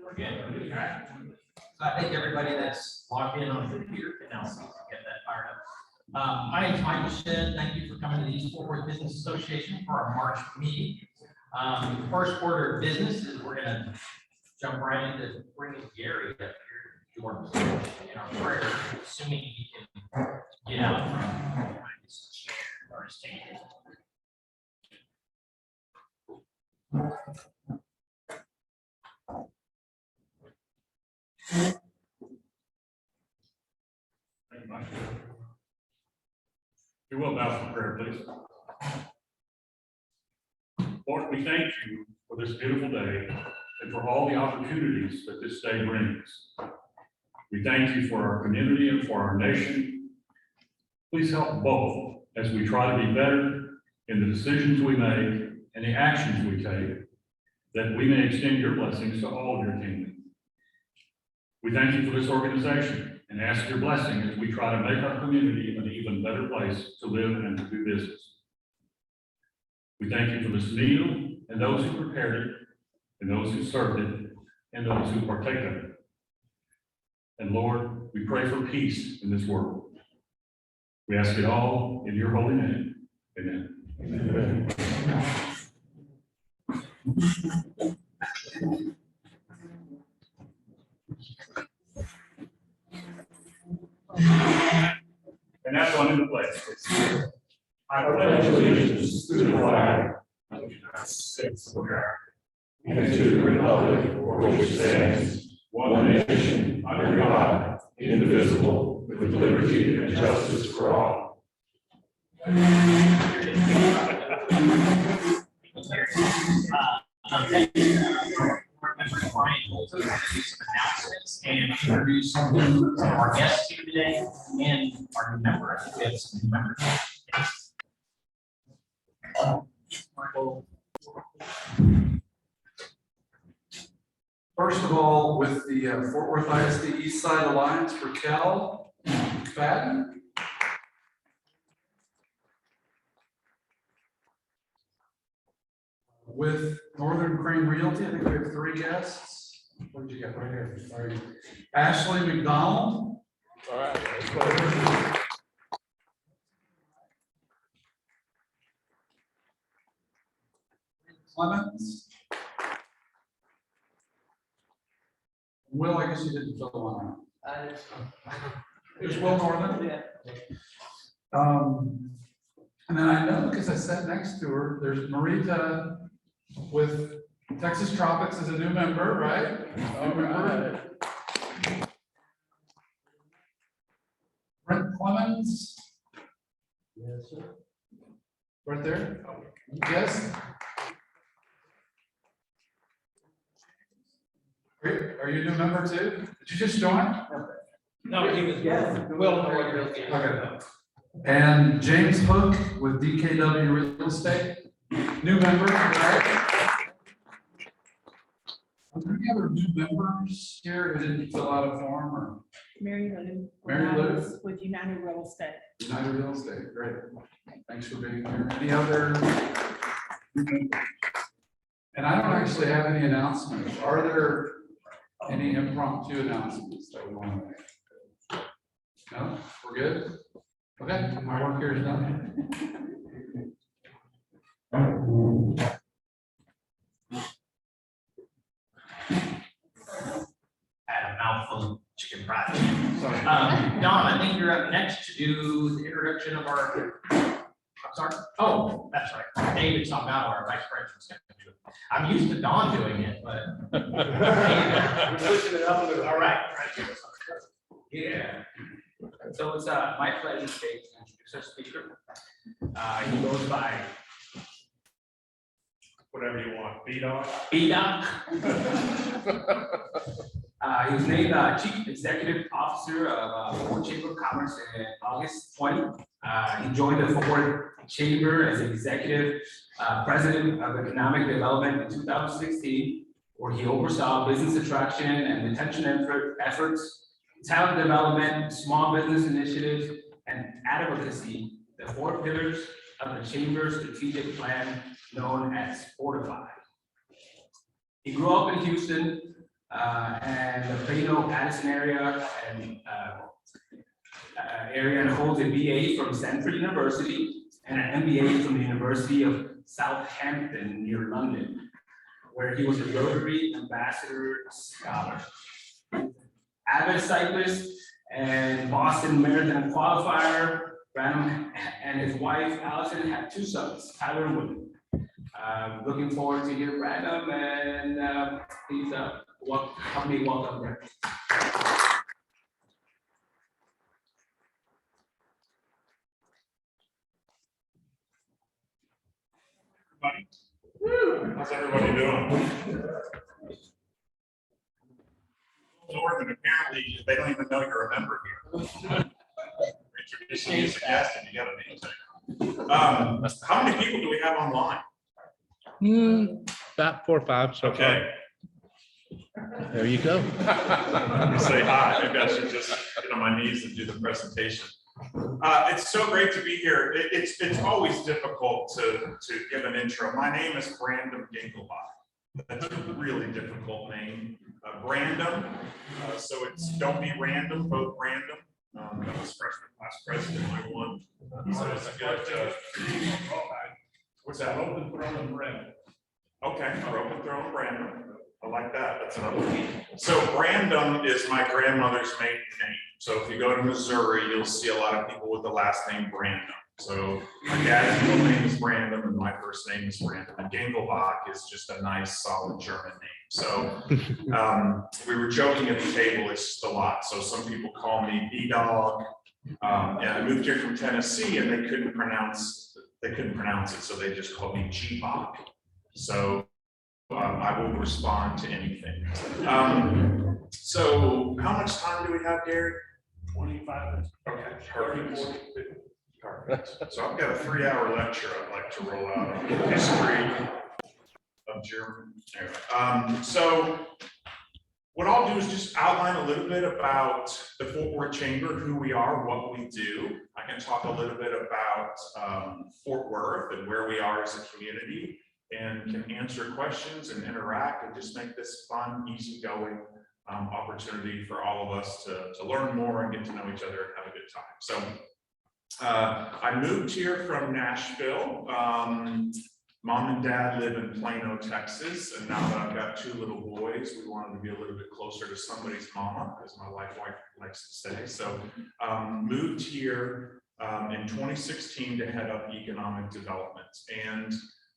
We're good. All right. So I think everybody that's logged in on the computer can now see get that fired up. My name is Michael Shedd. Thank you for coming to the East Fort Worth Business Association for our March meeting. The first order of business is we're going to jump right into bringing Gary up here to join us in our prayer, assuming he can get out from his chair or his table. You will bow for prayer, please. Lord, we thank you for this beautiful day and for all the opportunities that this day brings. We thank you for our community and for our nation. Please help both as we try to be better in the decisions we make and the actions we take, that we may extend your blessings to all of your kingdom. We thank you for this organization and ask your blessing as we try to make our community an even better place to live and to do business. We thank you for this meal and those who prepared it, and those who served it, and those who partake of it. And Lord, we pray for peace in this world. We ask it all in your holy name. Amen. Amen. And that's on into place. I pledge allegiance to the flag of the United States of America and to the republic for which it stands, one nation, under God, indivisible, with liberty and justice for all. Announcements and introduce some of our guests here today and our new member. I think we have some new members. First of all, with the Fort Worth ISD East Side Alliance, Raquel Fadden. With Northern Crane Realty, I think we have 3 guests. What did you get right here? Sorry. Ashley McDonald. All right. Clemens. Will, I guess you didn't fill one out. There's Will Northern. Yeah. And then I know because I sat next to her, there's Marita with Texas Tropics as a new member, right? All right. Brent Clemens, Yes, sir. right there. Yes. Are you a new member too? Did you just join? No, he was Will. Okay. And James Hook with DKW Real Estate, new member, right? Are there any other new members here who didn't fill out a form or Mary Lou. Mary Lou? With United Real Estate. United Real Estate? Great. Thanks for being here. Any other? And I don't actually have any announcements. Are there any impromptu announcements that we want to make? No? We're good? Okay, my work here is done. Had a mouthful of chicken fried chicken. Don, I think you're up next to do the introduction of our. I'm sorry. Oh, that's right. David Salgado, our vice president. I'm used to Don doing it, but. We're switching it up a little. All right. Yeah. So it's my pleasure today to introduce our speaker. He goes by Whatever you want. B-Dog. B-Doc. He was named Chief Executive Officer of Fort Worth Chamber of Commerce in August 20. He joined the Fort Worth Chamber as Executive President of Economic Development in 2016, where he oversaw business attraction and retention efforts, talent development, small business initiatives, and advocacy, the 4 pillars of the Chamber's strategic plan known as Fortify. He grew up in Houston, and the Plano, Addison area, and holds a BA from Stanford University and an MBA from the University of Southampton near London, where he was a Rotary Ambassador Scholar. Avid cyclist and Boston Marathon qualifier. Brandom and his wife Allison have 2 sons, Tyler and William. Looking forward to hear Brandom, and please help me welcome Brandom. How's everybody doing? North, and apparently they don't even know you're a member here. Introducing you as a guest and you got a name tag. How many people do we have online? About 4 or 5. So Okay. there you go. Say hi. Maybe I should just get on my knees and do the presentation. It's so great to be here. It's always difficult to give an intro. My name is Brandom Gengelbach. That's a really difficult name. Brandom. So it's don't be random, vote random. That was freshman class president, I won. So it's a good. What's that? Open throwing Brandom. Okay, open throwing Brandom. I like that. That's another one. So Brandom is my grandmother's maiden name. So if you go to Missouri, you'll see a lot of people with the last name Brandom. So my dad's middle name is Brandom and my first name is Brandom. And Gengelbach is just a nice, solid German name. So we were joking at the table, it's just a lot. So some people call me B-Dog. And I moved here from Tennessee and they couldn't pronounce it. So they just called me G-Bach. So I will respond to anything. So how much time do we have, Gary? 25 minutes. Okay, perfect. So I've got a 3-hour lecture I'd like to roll out on the history of German. Anyway, so what I'll do is just outline a little bit about the Fort Worth Chamber, who we are, what we do. I can talk a little bit about Fort Worth and where we are as a community, and can answer questions and interact and just make this fun, easygoing opportunity for all of us to learn more and get to know each other and have a good time. So I moved here from Nashville. Mom and dad live in Plano, Texas, and now that I've got 2 little boys, we wanted to be a little bit closer to somebody's mama, as my wife likes to say. So moved here in 2016 to head up economic development. And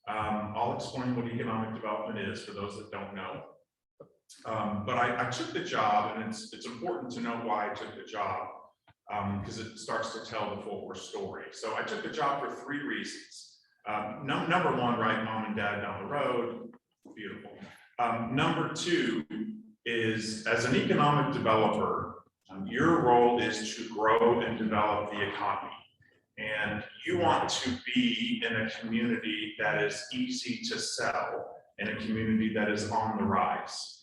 I'll explain what economic development is for those that don't know. But I took the job, and it's important to know why I took the job, because it starts to tell the Fort Worth story. So I took the job for 3 reasons. Number 1, right, mom and dad down the road, beautiful. Number 2 is, as an economic developer, your role is to grow and develop the economy. And you want to be in a community that is easy to sell, in a community that is on the rise.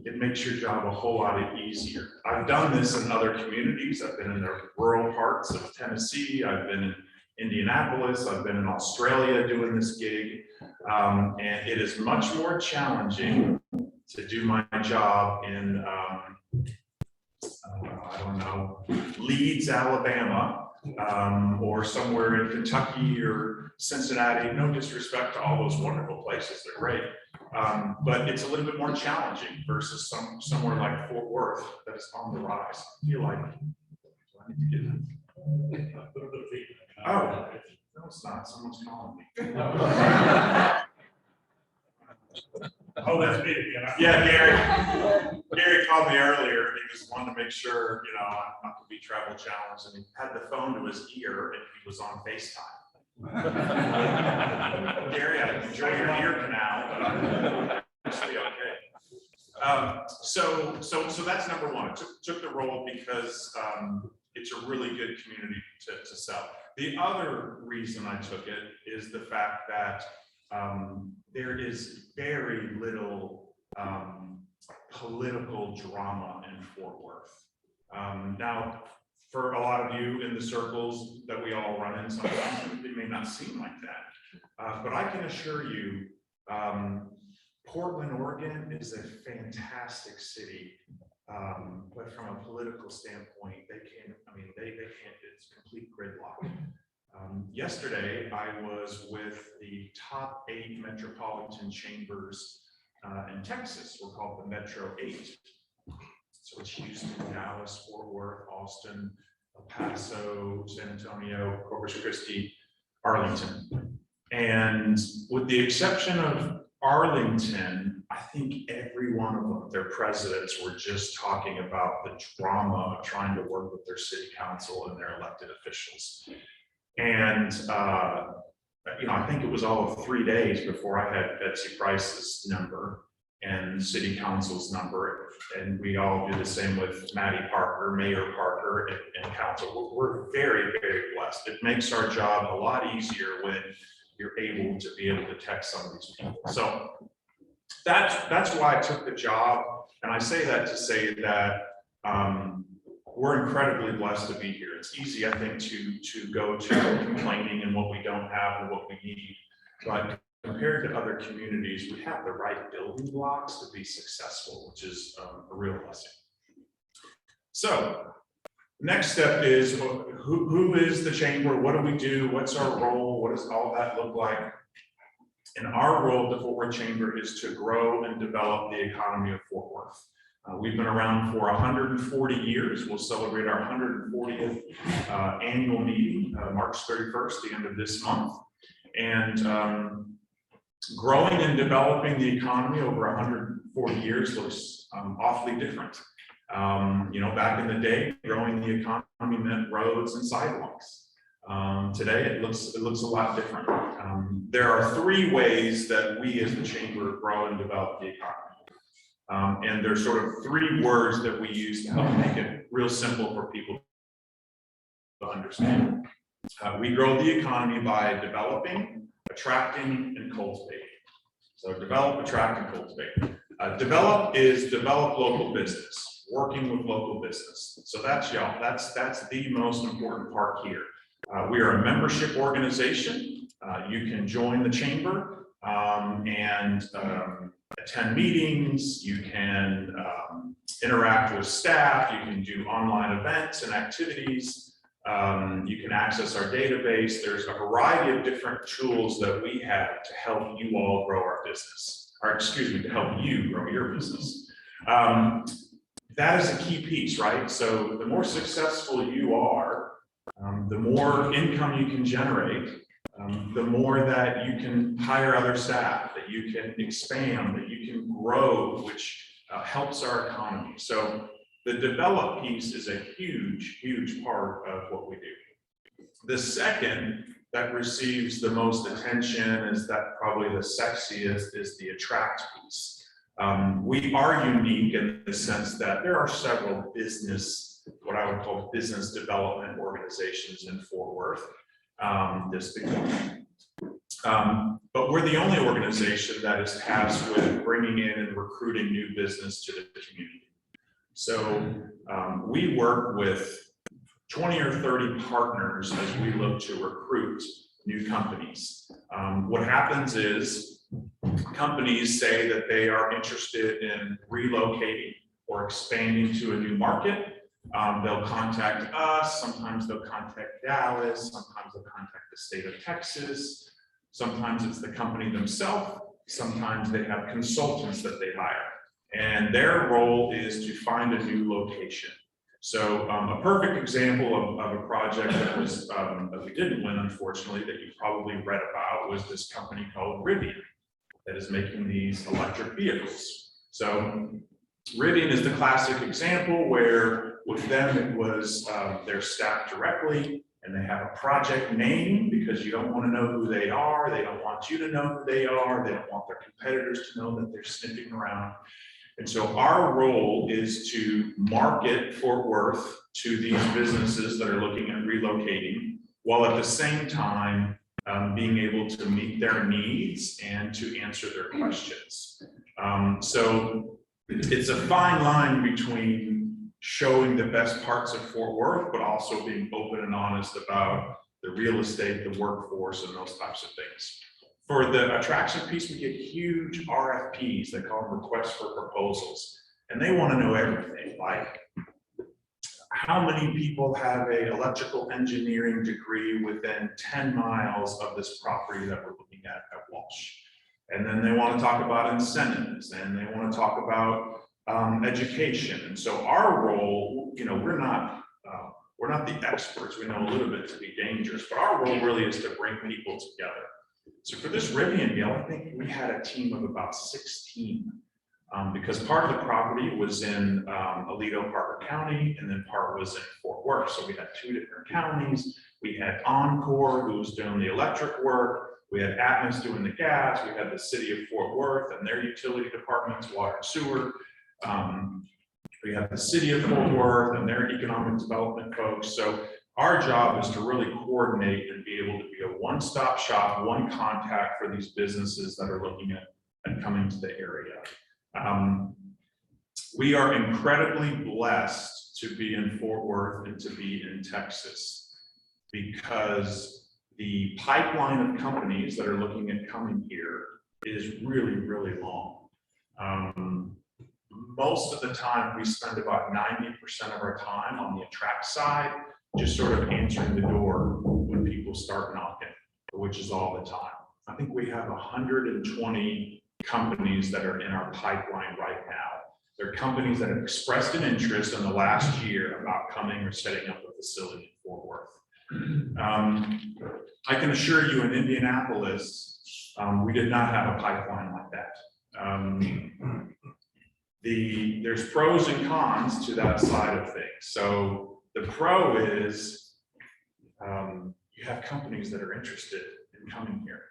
It makes your job a whole lot easier. I've done this in other communities. I've been in the rural parts of Tennessee. I've been in Indianapolis. I've been in Australia doing this gig. And it is much more challenging to do my job in, I don't know, Leeds, Alabama, or somewhere in Kentucky or Cincinnati. No disrespect to all those wonderful places, they're great. But it's a little bit more challenging versus somewhere like Fort Worth that is on the rise. I feel like, do I need to get oh, no, it's not. Someone's calling me. Oh, that's me again. Yeah, Gary called me earlier. He just wanted to make sure, I'm not to be travel challenged, and he had the phone to his ear and he was on FaceTime. Gary, I enjoy your ear canal, but actually okay. So that's number 1. I took the role because it's a really good community to sell. The other reason I took it is the fact that there is very little political drama in Fort Worth. Now, for a lot of you in the circles that we all run in, sometimes it may not seem like that. But I can assure you, Portland, Oregon is a fantastic city. But from a political standpoint, they can't, it's complete gridlock. Yesterday, I was with the top 8 metropolitan chambers in Texas. We're called the Metro 8. So it's Houston, Dallas, Fort Worth, Austin, El Paso, San Antonio, Corpus Christi, Arlington. And with the exception of Arlington, I think every one of them, their presidents were just talking about the drama of trying to work with their city council and their elected officials. And, I think it was all of 3 days before I had Betsy Price's number and city council's number. And we all do the same with Maddie Parker, Mayor Parker, and council. We're very, very blessed. It makes our job a lot easier when you're able to be able to text some of these people. So that's why I took the job. And I say that to say that we're incredibly blessed to be here. It's easy, I think, to go to complaining and what we don't have and what we need. But compared to other communities, we have the right building blocks to be successful, which is a real blessing. So next step is who is the chamber? What do we do? What's our role? What does all that look like? And our role at the Fort Worth Chamber is to grow and develop the economy of Fort Worth. We've been around for 140 years. We'll celebrate our 140th annual meeting, March 31st, the end of this month. And growing and developing the economy over 140 years looks awfully different. Back in the day, growing the economy meant roads and sidewalks. Today, it looks a lot different. There are 3 ways that we as the chamber grow and develop the economy. And there's sort of 3 words that we use to help make it real simple for people to understand. We grow the economy by developing, attracting, and cultivating. So develop, attract, and cultivate. Develop is develop local business, working with local business. So that's y'all. That's the most important part here. We are a membership organization. You can join the chamber and attend meetings. You can interact with staff. You can do online events and activities. You can access our database. There's a variety of different tools that we have to help you all grow our business, or excuse me, to help you grow your business. That is a key piece, right? So the more successful you are, the more income you can generate, the more that you can hire other staff, that you can expand, that you can grow, which helps our economy. So the develop piece is a huge, huge part of what we do. The second that receives the most attention, is that probably the sexiest, is the attract piece. We are unique in the sense that there are several what I would call business development organizations in Fort Worth. But we're the only organization that is tasked with bringing in and recruiting new business to the community. So we work with 20 or 30 partners as we look to recruit new companies. What happens is companies say that they are interested in relocating or expanding to a new market. They'll contact us. Sometimes they'll contact Dallas. Sometimes they'll contact the state of Texas. Sometimes it's the company themselves. Sometimes they have consultants that they hire. And their role is to find a new location. So a perfect example of a project that was that we didn't win, unfortunately, that you probably read about, was this company called Rivian that is making these electric vehicles. So Rivian is the classic example where with them it was they're staffed directly, and they have a project name because you don't want to know who they are. They don't want you to know who they are. They don't want their competitors to know that they're sniffing around. And so our role is to market Fort Worth to these businesses that are looking at relocating, while at the same time being able to meet their needs and to answer their questions. So it's a fine line between showing the best parts of Fort Worth, but also being open and honest about the real estate, the workforce, and those types of things. For the attraction piece, we get huge RFPs, they call them requests for proposals. And they want to know everything, like how many people have a electrical engineering degree within 10 miles of this property that we're looking at Walsh. And then they want to talk about incentives, and they want to talk about education. And so our role, you know, we're not the experts. We know a little bit to be dangerous, but our role really is to bring people together. So for this Rivian deal, I think we had a team of about 16, because part of the property was in Aledo, Parker County, and then part was in Fort Worth. So we had 2 different counties. We had Encore, who was doing the electric work. We had Atmos doing the gas. We had the city of Fort Worth and their utility departments, water and sewer. We have the city of Fort Worth and their economic development folks. So our job is to really coordinate and be able to be a one-stop shop, one contact for these businesses that are looking at coming to the area. We are incredibly blessed to be in Fort Worth and to be in Texas, because the pipeline of companies that are looking at coming here is really, really long. Most of the time, we spend about 90% of our time on the attract side, just sort of answering the door when people start knocking, which is all the time. I think we have 120 companies that are in our pipeline right now. They're companies that have expressed an interest in the last year about coming or setting up a facility in Fort Worth. I can assure you in Indianapolis, we did not have a pipeline like that. There's pros and cons to that side of things. So the pro is you have companies that are interested in coming here.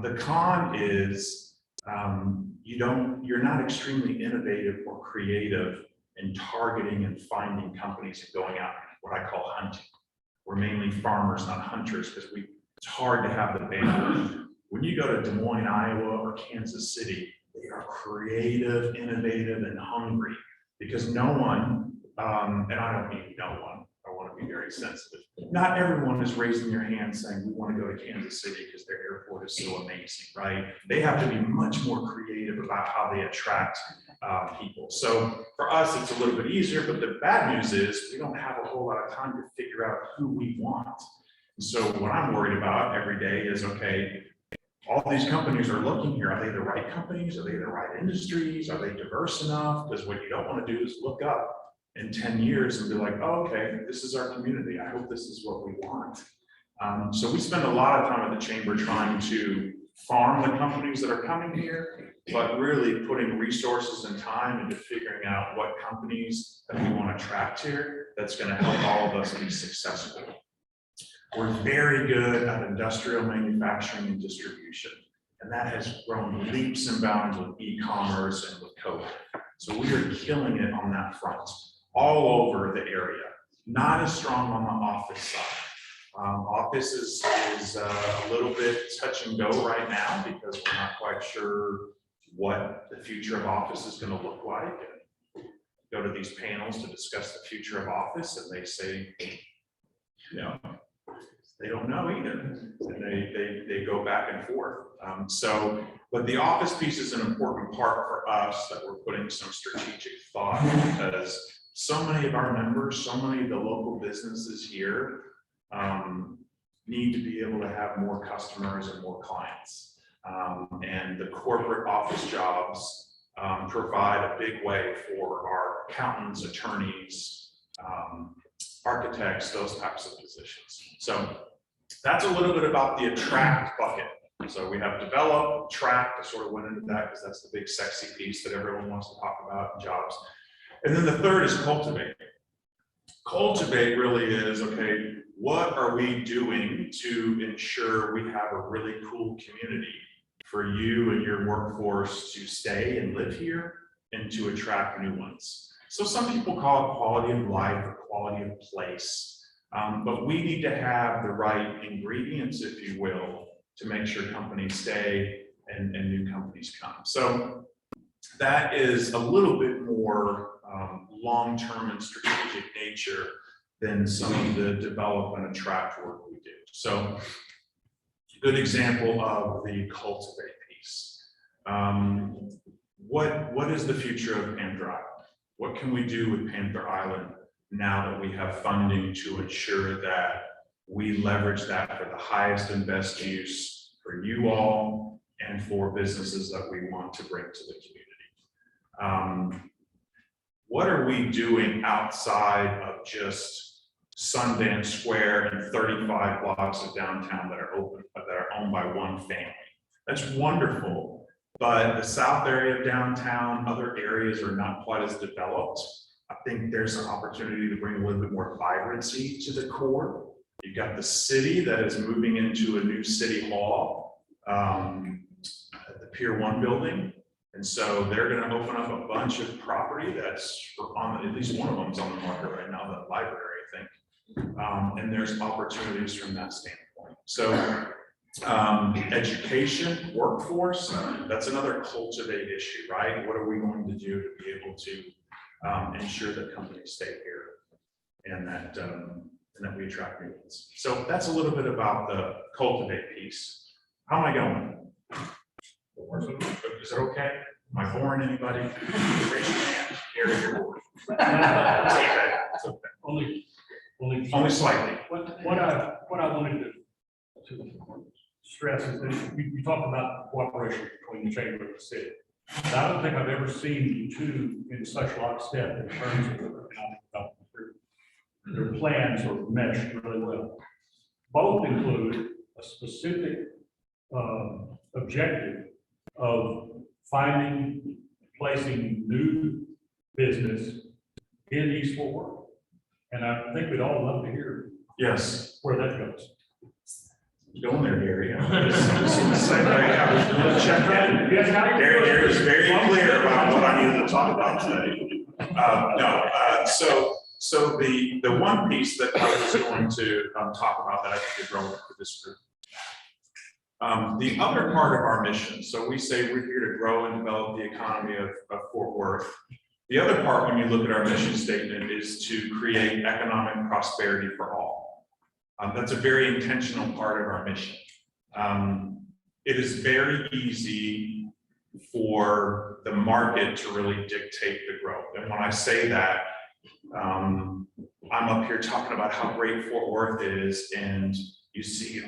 The con is you're not extremely innovative or creative in targeting and finding companies and going out what I call hunting. We're mainly farmers, not hunters, because it's hard to have the bandwidth. When you go to Des Moines, Iowa, or Kansas City, they are creative, innovative, and hungry, because no one, and I don't mean no one, I want to be very sensitive. Not everyone is raising their hand saying, we want to go to Kansas City because their airport is so amazing, right? They have to be much more creative about how they attract people. So for us, it's a little bit easier, but the bad news is we don't have a whole lot of time to figure out who we want. And so what I'm worried about every day is, okay, all these companies are looking here. Are they the right companies? Are they the right industries? Are they diverse enough? Because what you don't want to do is look up in 10 years and be like, oh, okay, this is our community. I hope this is what we want. So we spend a lot of time at the chamber trying to farm the companies that are coming here, but really putting resources and time into figuring out what companies that we want to attract here that's going to help all of us be successful. We're very good at industrial manufacturing and distribution, and that has grown leaps and bounds with e-commerce and with COVID. So we are killing it on that front, all over the area. Not as strong on the office side. Office is a little bit touch and go right now because we're not quite sure what the future of office is going to look like. And go to these panels to discuss the future of office, and they say, you know, they don't know either, and they go back and forth. But the office piece is an important part for us that we're putting some strategic thought, because so many of our members, so many of the local businesses here need to be able to have more customers and more clients. And the corporate office jobs provide a big way for our accountants, attorneys, architects, those types of positions. So that's a little bit about the attract bucket. So we have develop, attract, I sort of went into that because that's the big sexy piece that everyone wants to talk about in jobs. And then the third is cultivate. Cultivate really is, okay, what are we doing to ensure we have a really cool community for you and your workforce to stay and live here and to attract new ones? So some people call it quality of life or quality of place. But we need to have the right ingredients, if you will, to make sure companies stay and new companies come. So that is a little bit more long-term and strategic nature than some of the develop and attract work we do. So good example of the cultivate piece. What is the future of Panther Island? What can we do with Panther Island now that we have funding to ensure that we leverage that for the highest and best use for you all and for businesses that we want to bring to the community? What are we doing outside of just Sundance Square and 35 blocks of downtown that are open, that are owned by one family? That's wonderful, but the south area of downtown, other areas are not quite as developed. I think there's an opportunity to bring a little bit more vibrancy to the core. You've got the city that is moving into a new city hall, at the Pier 1 building. And so they're going to open up a bunch of property that's on, at least one of them is on the market right now, the library, I think. And there's opportunities from that standpoint. So education, workforce, that's another cultivate issue, right? What are we going to do to be able to ensure that companies stay here and that we attract new ones? So that's a little bit about the cultivate piece. How am I going? Is it okay? Am I boring anybody? Raise your hand. Gary, you're bored. It's okay. It's okay. Only slightly. What I wanted to stress is that you talked about cooperation between the chamber and the city. And I don't think I've ever seen you two in such lockstep in terms of economic development. Their plans are meshed really well. Both include a specific objective of finding, placing new business in East Fort Worth. And I think we'd all love to hear Yes. where that goes. Going there, Gary. I was doing a check-in. Gary was very clear about what I needed to talk about today. So the one piece that I was going to talk about that I think is relevant for this group. The other part of our mission, so we say we're here to grow and develop the economy of Fort Worth. The other part, when you look at our mission statement, is to create economic prosperity for all. That's a very intentional part of our mission. It is very easy for the market to really dictate the growth. And when I say that, I'm up here talking about how great Fort Worth is, and you see,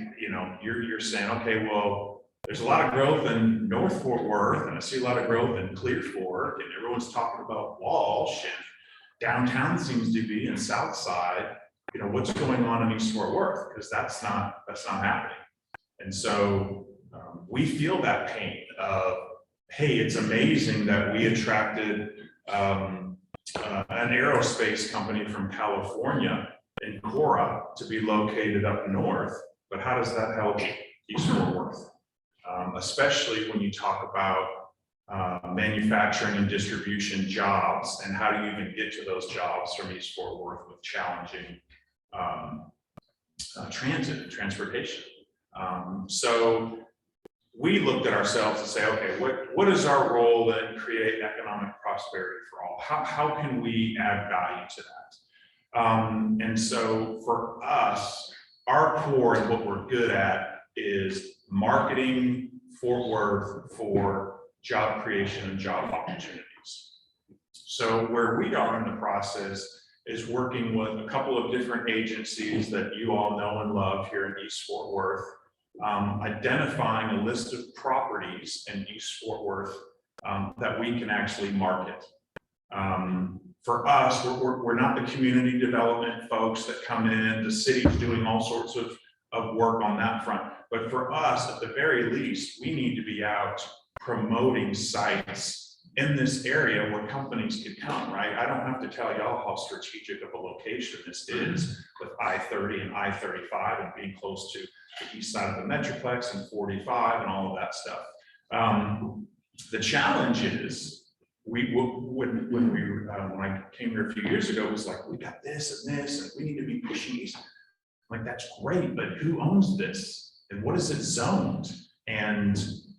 you're saying, okay, well, there's a lot of growth in North Fort Worth, and I see a lot of growth in Clear Fork, and everyone's talking about Walsh, and downtown seems to be in South Side. What's going on in East Fort Worth? Because that's not happening. And so we feel that pain of, hey, it's amazing that we attracted an aerospace company from California in Cora to be located up north, but how does that help East Fort Worth? Especially when you talk about manufacturing and distribution jobs, and how do you even get to those jobs from East Fort Worth with challenging transportation. So we looked at ourselves and say, okay, what is our role in create economic prosperity for all? How can we add value to that? And so for us, our core and what we're good at is marketing Fort Worth for job creation and job opportunities. So where we are in the process is working with a couple of different agencies that you all know and love here in East Fort Worth, identifying a list of properties in East Fort Worth that we can actually market. For us, we're not the community development folks that come in, the city's doing all sorts of work on that front. But for us, at the very least, we need to be out promoting sites in this area where companies could come, right? I don't have to tell y'all how strategic of a location this is with I-30 and I-35 and being close to the east side of the Metroplex and 45 and all of that stuff. The challenge is, when I came here a few years ago, it was like, we got this and this, and we need to be pushing east. Like, that's great, but who owns this? And what is it zoned? And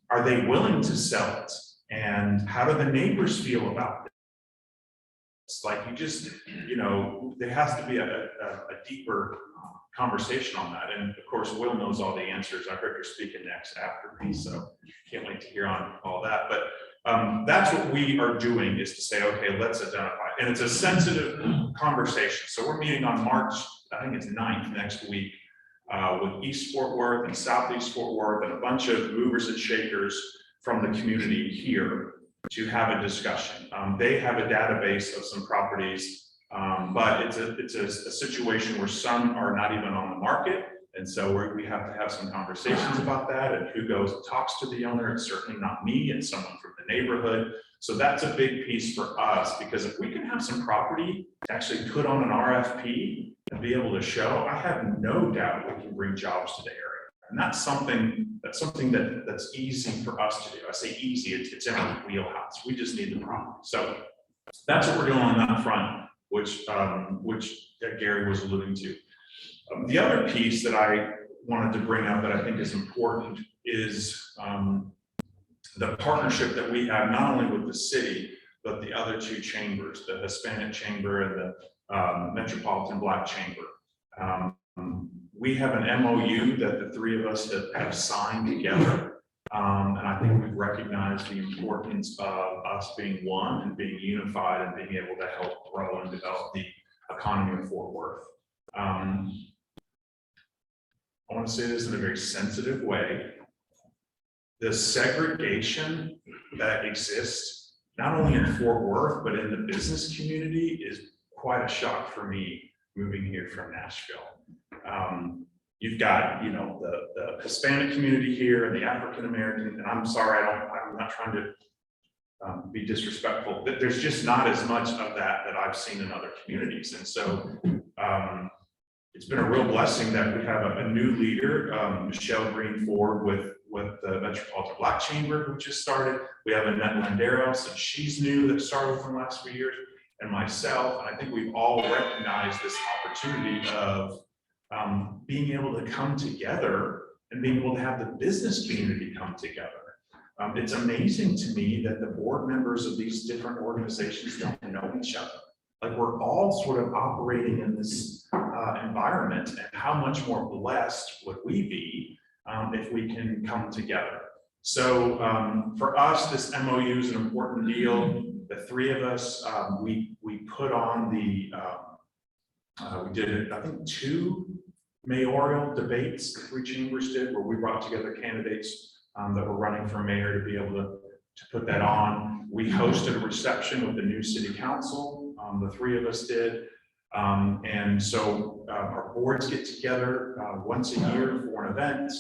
are they willing to sell it? And how do the neighbors feel about it? It's like you just, there has to be a deeper conversation on that. And of course, Will knows all the answers. I heard you're speaking next after me, so can't wait to hear on all that. But that's what we are doing, is to say, okay, let's identify. And it's a sensitive conversation. So we're meeting on March, I think it's 9th next week, with East Fort Worth and Southeast Fort Worth and a bunch of movers and shakers from the community here to have a discussion. They have a database of some properties, but it's a situation where some are not even on the market. And so we have to have some conversations about that, and who goes and talks to the owner. It's certainly not me, it's someone from the neighborhood. So that's a big piece for us, because if we can have some property to actually put on an RFP and be able to show, I have no doubt we can bring jobs to the area. And that's something that's easy for us to do. I say easy, it's in our wheelhouse. We just need the property. So that's what we're doing on that front, which Gary was alluding to. The other piece that I wanted to bring up that I think is important is the partnership that we have, not only with the city, but the other two chambers, the Hispanic Chamber and the Metropolitan Black Chamber. We have an MOU that the three of us have signed together. And I think we've recognized the importance of us being one and being unified and being able to help grow and develop the economy of Fort Worth. I want to say this in a very sensitive way. The segregation that exists, not only in Fort Worth, but in the business community, is quite a shock for me moving here from Nashville. You've got, the Hispanic community here and the African American, and I'm sorry, I'm not trying to be disrespectful, but there's just not as much of that I've seen in other communities. And so it's been a real blessing that we have a new leader, Michelle Green Ford, with the Metropolitan Black Chamber, who just started. We have Annette Landeros, and she's new, that started within the last few years, and myself. And I think we've all recognized this opportunity of being able to come together and being able to have the business community come together. It's amazing to me that the board members of these different organizations don't know each other. Like, we're all sort of operating in this environment, and how much more blessed would we be if we can come together. So for us, this MOU is an important deal. The three of us, we put on we did, I think, 2 mayoral debates, the 3 chambers did, where we brought together candidates that were running for mayor to be able to put that on. We hosted a reception with the new city council. The 3 of us did. And so our boards get together once a year for an event.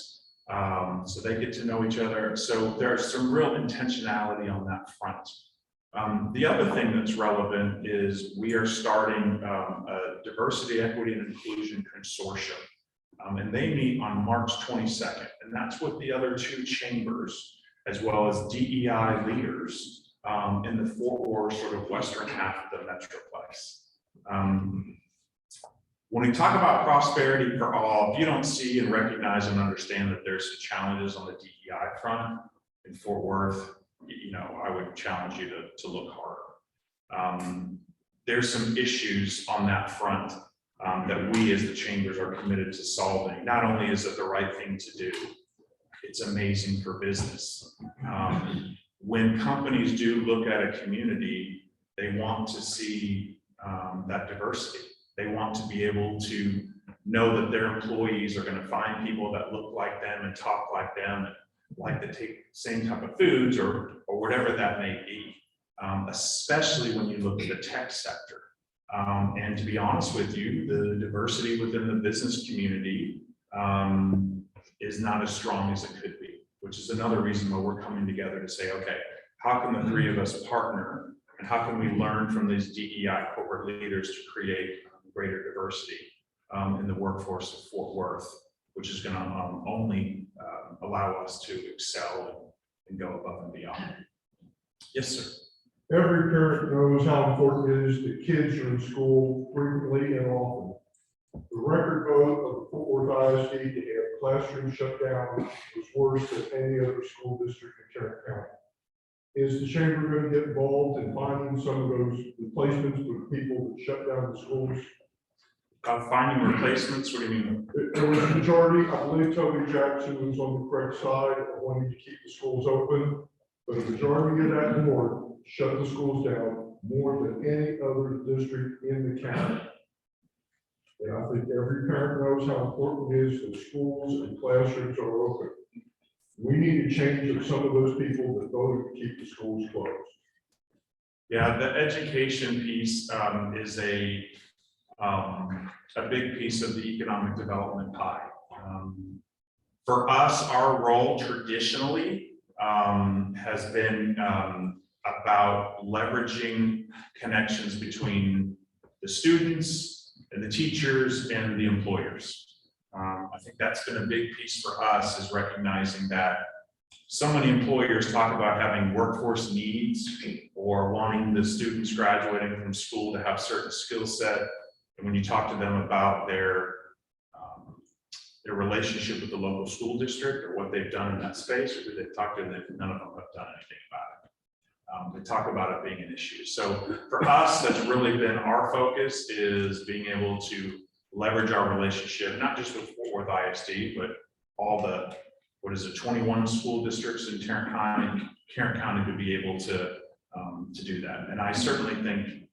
So they get to know each other. So there's some real intentionality on that front. The other thing that's relevant is we are starting a diversity, equity, and inclusion consortium. And they meet on March 22nd. And that's with the other 2 chambers, as well as DEI leaders in the Fort Worth sort of western half of the Metroplex. When we talk about prosperity for all, if you don't see and recognize and understand that there's some challenges on the DEI front in Fort Worth, I would challenge you to look harder. There's some issues on that front that we as the chambers are committed to solving. Not only is it the right thing to do, it's amazing for business. When companies do look at a community, they want to see that diversity. They want to be able to know that their employees are going to find people that look like them and talk like them and like to take the same type of foods or whatever that may be, especially when you look at the tech sector. And to be honest with you, the diversity within the business community is not as strong as it could be, which is another reason why we're coming together to say, okay, how can the 3 of us partner, and how can we learn from these DEI corporate leaders to create greater diversity in the workforce of Fort Worth, which is going to only allow us to excel and go above and beyond. Yes, sir. Every parent knows how important it is that kids are in school frequently and often. The record vote of the Fort Worth ISD to have classroom shut down was worse than any other school district in Tarrant County. Is the chamber going to get involved in finding some of those replacements with people that shut down the schools? Finding replacements, what do you mean? There was a majority, I believe Toby Jackson was on the correct side of wanting to keep the schools open, but a majority of that board shut the schools down more than any other district in the county. And I think every parent knows how important it is that schools and classrooms are open. We need a change of some of those people that voted to keep the schools closed. Yeah, the education piece is a big piece of the economic development pie. For us, our role traditionally has been about leveraging connections between the students and the teachers and the employers. I think that's been a big piece for us, is recognizing that so many employers talk about having workforce needs or wanting the students graduating from school to have certain skill set. And when you talk to them about their relationship with the local school district or what they've done in that space, or who they've talked to, none of them have done anything about it. They talk about it being an issue. So for us, that's really been our focus, is being able to leverage our relationship, not just with Fort Worth ISD, but all the, 21 school districts in Tarrant County to be able to do that. And I certainly think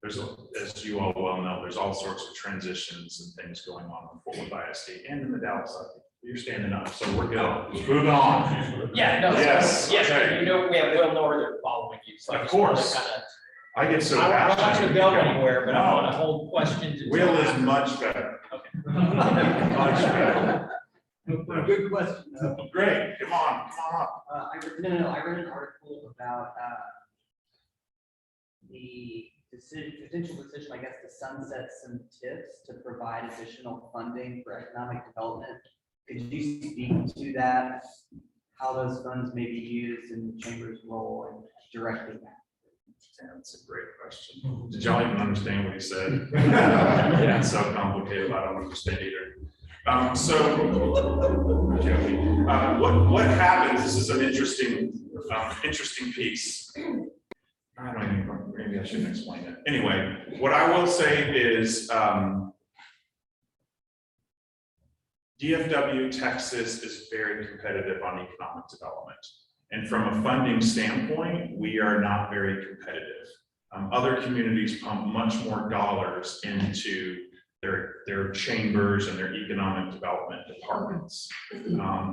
there's, as you all well know, there's all sorts of transitions and things going on in Fort Worth ISD and in the Dallas side. You're standing up, so we're good. Let's move on. Yeah, no, Yes, yes, okay. you know, we have Will Northern following you, so. I Of just wanna course. kinda- I get so I don't want you passionate. to go anywhere, but I No. want to hold questions. until Will is after. much better. Much better. Good question. Great, come on up. I read an article about the potential decision, I guess, to sunset some tips to provide additional funding for economic development. Could you speak to that? How those funds may be used in the chamber's role in directing that? That's a great question. Did y'all even understand what he said? Yeah, it's so complicated, I don't understand either. What happens, this is an interesting piece. I don't even, maybe I shouldn't explain it. Anyway, what I will say is, DFW, Texas is very competitive on economic development. And from a funding standpoint, we are not very competitive. Other communities pump much more dollars into their chambers and their economic development departments.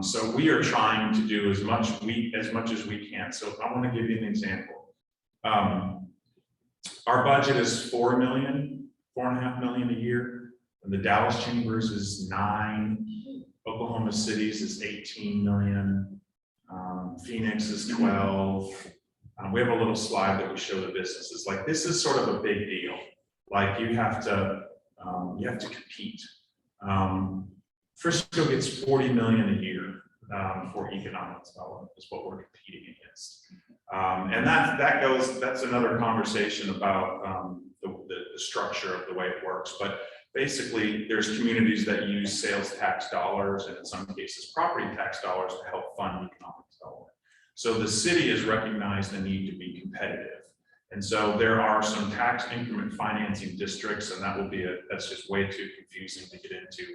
So we are trying to do as much as we can. So I want to give you an example. Our budget is $4.5 million a year. And the Dallas Chambers is 9. Oklahoma City's is 18 million. Phoenix is 12. We have a little slide that we show the businesses. Like, this is sort of a big deal. Like, you have to compete. Frisco gets 40 million a year for economic development, is what we're competing against. And that's another conversation about the structure of the way it works. But basically, there's communities that use sales tax dollars and in some cases property tax dollars to help fund economic development. So the city has recognized the need to be competitive. And so there are some tax increment financing districts, and that's just way too confusing to get into.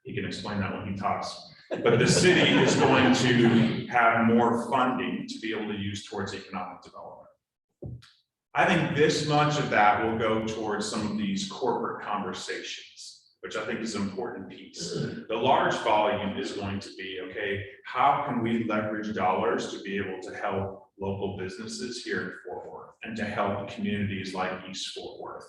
He can explain that when he talks. But the city is going to have more funding to be able to use towards economic development. I think this much of that will go towards some of these corporate conversations, which I think is an important piece. The large volume is going to be, okay, how can we leverage dollars to be able to help local businesses here in Fort Worth and to help communities like East Fort Worth?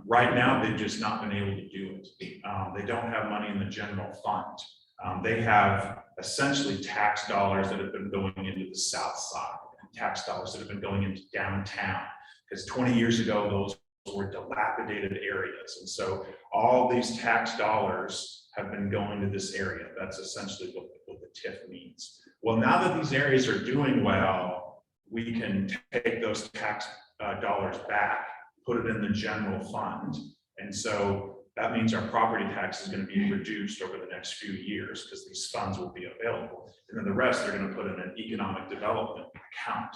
Right now, they've just not been able to do it. They don't have money in the general fund. They have essentially tax dollars that have been going into the south side, tax dollars that have been going into downtown, because 20 years ago, those were dilapidated areas. And so all these tax dollars have been going to this area. That's essentially what the TIF means. Well, now that these areas are doing well, we can take those tax dollars back, put it in the general fund. And so that means our property tax is going to be reduced over the next few years because these funds will be available. And then the rest they're going to put in an economic development account.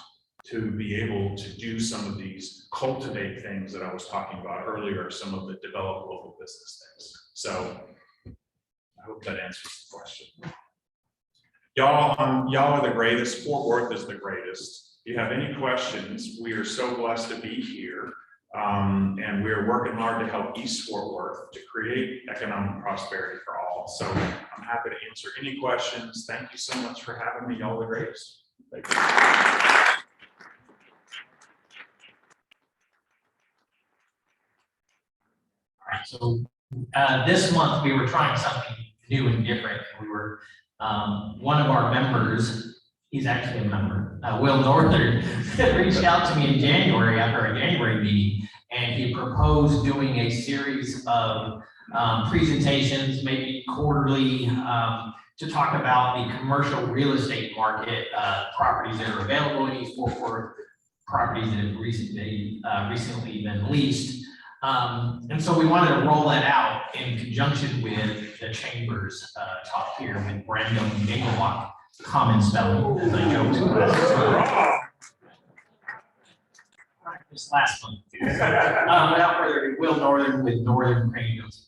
to be able to do some of these cultivate things that I was talking about earlier, some of the develop local business things. So I hope that answers the question. Y'all are the greatest. Fort Worth is the greatest. If you have any questions, we are so blessed to be here. And we're working hard to help East Fort Worth to create economic prosperity for all. So I'm happy to answer any questions. Thank you so much for having me. Y'all are the greatest. Thank you. All right, so this month we were trying something new and different. We were, one of our members, he's actually a member, Will Northern, reached out to me in January after our January meeting, and he proposed doing a series of presentations, maybe quarterly, to talk about the commercial real estate market, properties that are available in East Fort Worth, properties that have recently been leased. And so we wanted to roll that out in conjunction with the Chamber's talk here with Brandom Gengelbach, common spelling, as I joked. This last one. Without further ado, Will Northern with Northern Cranios.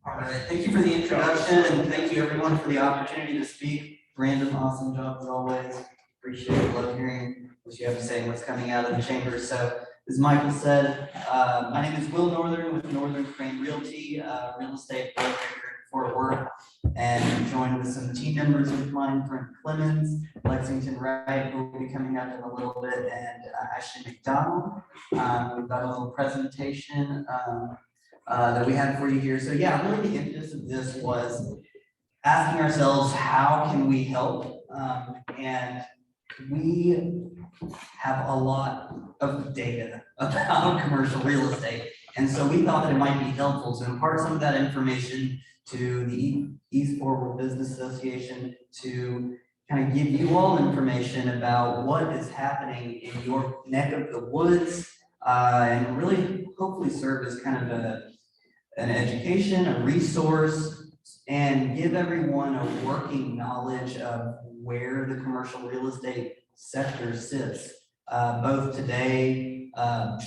All right, thank you for the introduction, and thank you everyone for the opportunity to speak. Brandon, awesome job as always. Appreciate it, love hearing what you have to say and what's coming out of the chamber. So, as Michael said, my name is Will Northern with Northern Crane Realty, real estate broker here in Fort Worth, and I'm joined with some team members of mine, Brent Clemens, Lexington Wright, who will be coming up in a little bit, and Ashley McDonald. We've got a little presentation that we had for you here. So yeah, really the impetus of this was asking ourselves, how can we help? And we have a lot of data about commercial real estate. And so we thought that it might be helpful to impart some of that information to the East Fort Worth Business Association to kind of give you all information about what is happening in your neck of the woods, and really hopefully serve as kind of an education, a resource, and give everyone a working knowledge of where the commercial real estate sector sits, both today,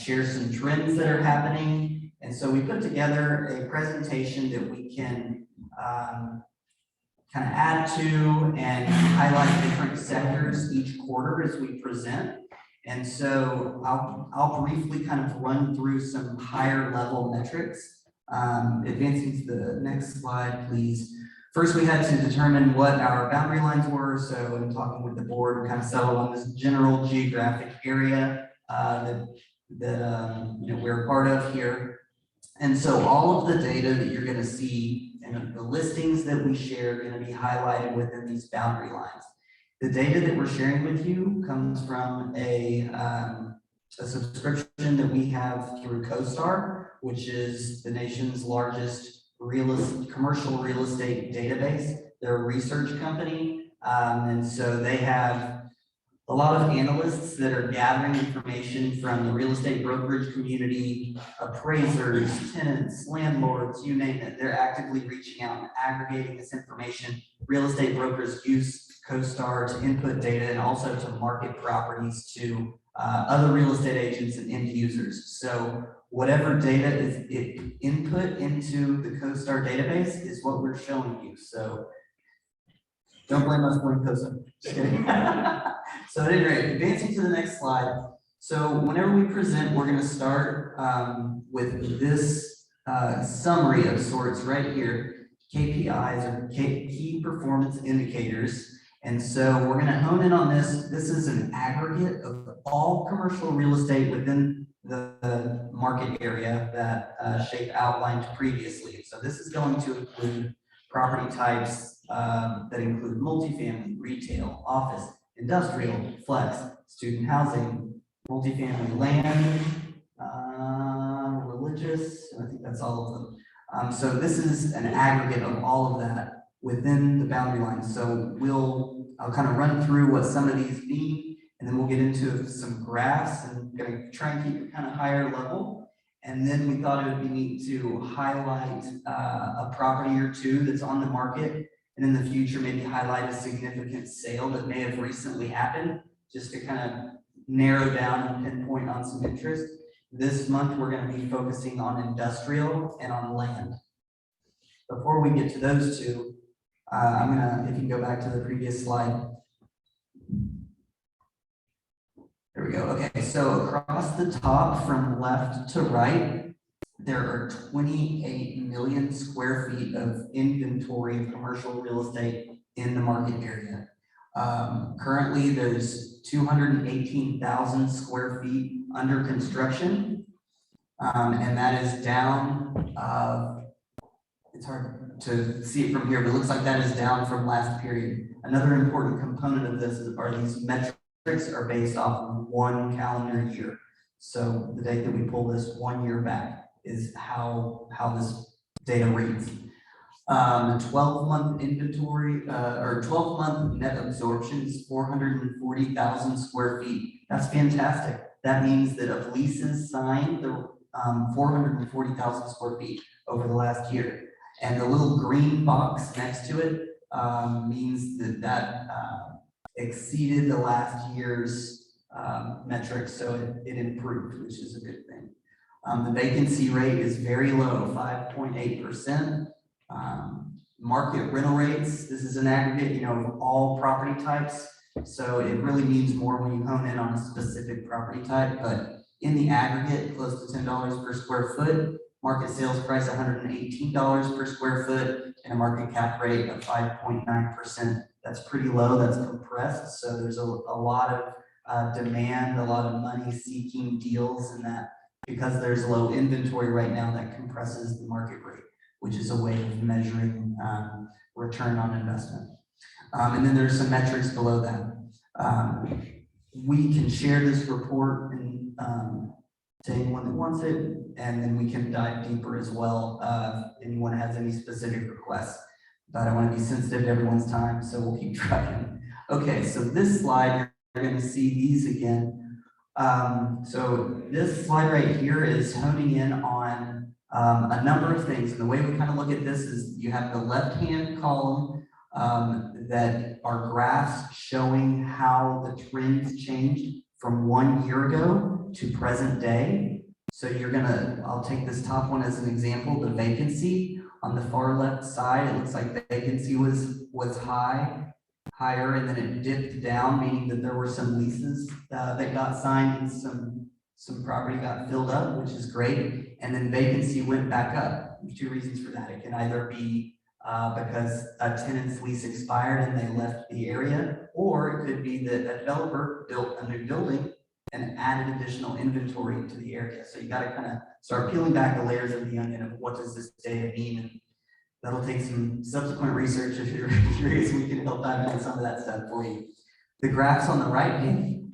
share some trends that are happening. And so we put together a presentation that we can kind of add to and highlight different sectors each quarter as we present. And so I'll briefly kind of run through some higher level metrics. Advancing to the next slide, please. First, we had to determine what our boundary lines were. So in talking with the board, we kind of settled on this general geographic area that we're a part of here. And so all of the data that you're going to see and the listings that we share are going to be highlighted within these boundary lines. The data that we're sharing with you comes from a subscription that we have through CoStar, which is the nation's largest commercial real estate database. They're a research company, and so they have a lot of analysts that are gathering information from the real estate brokerage community, appraisers, tenants, landlords, you name it. They're actively reaching out and aggregating this information. Real estate brokers use CoStar to input data and also to market properties to other real estate agents and end users. So whatever data is input into the CoStar database is what we're showing you. So don't blame us for CoStar. Just kidding. So at any rate, advancing to the next slide. So whenever we present, we're going to start with this summary of sorts right here. KPIs or key performance indicators. And so we're going to hone in on this. This is an aggregate of all commercial real estate within the market area that Shape outlined previously. So this is going to include property types that include multifamily, retail, office, industrial, flex, student housing, multifamily land, religious, and I think that's all of them. So this is an aggregate of all of that. within the boundary line. So I'll kind of run through what some of these mean, and then we'll get into some graphs and gonna try and keep it kind of higher level. And then we thought it would be neat to highlight a property or two that's on the market, and in the future, maybe highlight a significant sale that may have recently happened, just to kind of narrow down and pinpoint on some interest. This month, we're gonna be focusing on industrial and on land. Before we get to those two, if you go back to the previous slide. There we go. Okay, so across the top from left to right, there are 28 million square feet of inventory of commercial real estate in the market area. Currently, there's 218,000 square feet under construction, and that is down. It's hard to see it from here, but it looks like that is down from last period. Another important component of this are these metrics are based off of 1 calendar year. So the date that we pull this 1 year back is how this data reads. 12-month inventory or 12-month net absorption is 440,000 square feet. That's fantastic. That means that of leases signed, there were 440,000 square feet over the last year. And the little green box next to it means that exceeded the last year's metrics, so it improved, which is a good thing. The vacancy rate is very low, 5.8%. Market rental rates, this is an aggregate, of all property types. So it really means more when you hone in on a specific property type, but in the aggregate, close to $10 per square foot. Market sales price $118 per square foot, and a market cap rate of 5.9%. That's pretty low, that's compressed. So there's a lot of demand, a lot of money seeking deals, and that because there's low inventory right now, that compresses the market rate, which is a way of measuring return on investment. And then there's some metrics below that. We can share this report and to anyone that wants it, and then we can dive deeper as well if anyone has any specific requests. But I want to be sensitive to everyone's time, so we'll keep tracking. Okay, so this slide, you're going to see these again. So this slide right here is honing in on a number of things. And the way we kind of look at this is you have the left-hand column that are graphs showing how the trends changed from 1 year ago to present day. So I'll take this top one as an example, the vacancy. On the far left side, it looks like the vacancy was higher, and then it dipped down, meaning that there were some leases that got signed and some property got filled up, which is great. And then vacancy went back up. There's two reasons for that. It can either be because a tenant's lease expired and they left the area, or it could be that a developer built a new building and added additional inventory to the area. So you got to kind of start peeling back the layers of the onion of what does this data mean, and that'll take some subsequent research if you're curious. We can help dive into some of that stuff for you. The graphs on the right-hand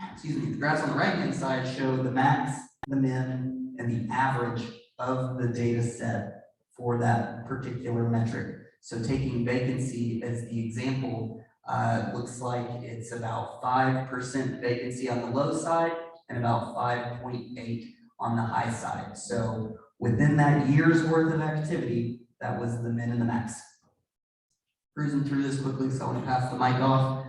side show the max, the min, and the average of the data set for that particular metric. So taking vacancy as the example, looks like it's about 5% vacancy on the low side and about 5.8 on the high side. So within that year's worth of activity, that was the min and the max. Cruising through this quickly, so I want to pass the mic off.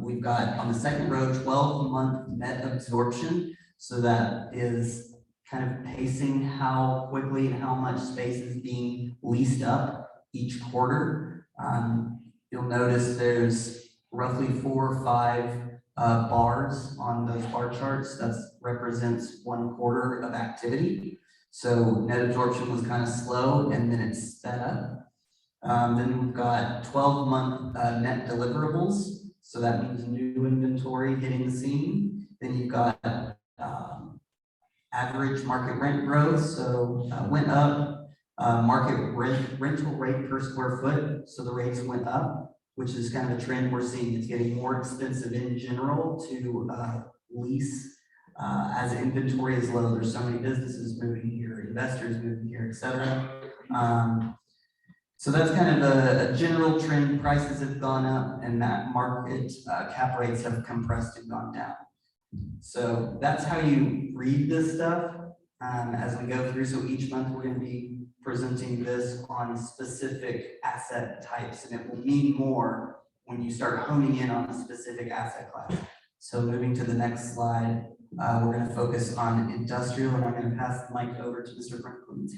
We've got on the second row, 12-month net absorption. So that is kind of pacing how quickly and how much space is being leased up each quarter. You'll notice there's roughly 4 or 5 bars on those bar charts. That represents 1 quarter of activity. So net absorption was kind of slow, and then it sped up. Then we've got 12-month net deliverables. So that means new inventory hitting the scene. Then you've got average market rent growth. So went up. Market rental rate per square foot. So the rates went up, which is kind of a trend we're seeing. It's getting more expensive in general to lease as inventory is low. There's so many businesses moving here, investors moving here, etc. So that's kind of a general trend. Prices have gone up and that market cap rates have compressed and gone down. So that's how you read this stuff as we go through. So each month we're going to be presenting this on specific asset types, and it will mean more when you start honing in on a specific asset class. So moving to the next slide, we're going to focus on industrial, and I'm going to pass the mic over to Mr. Brent Clemens.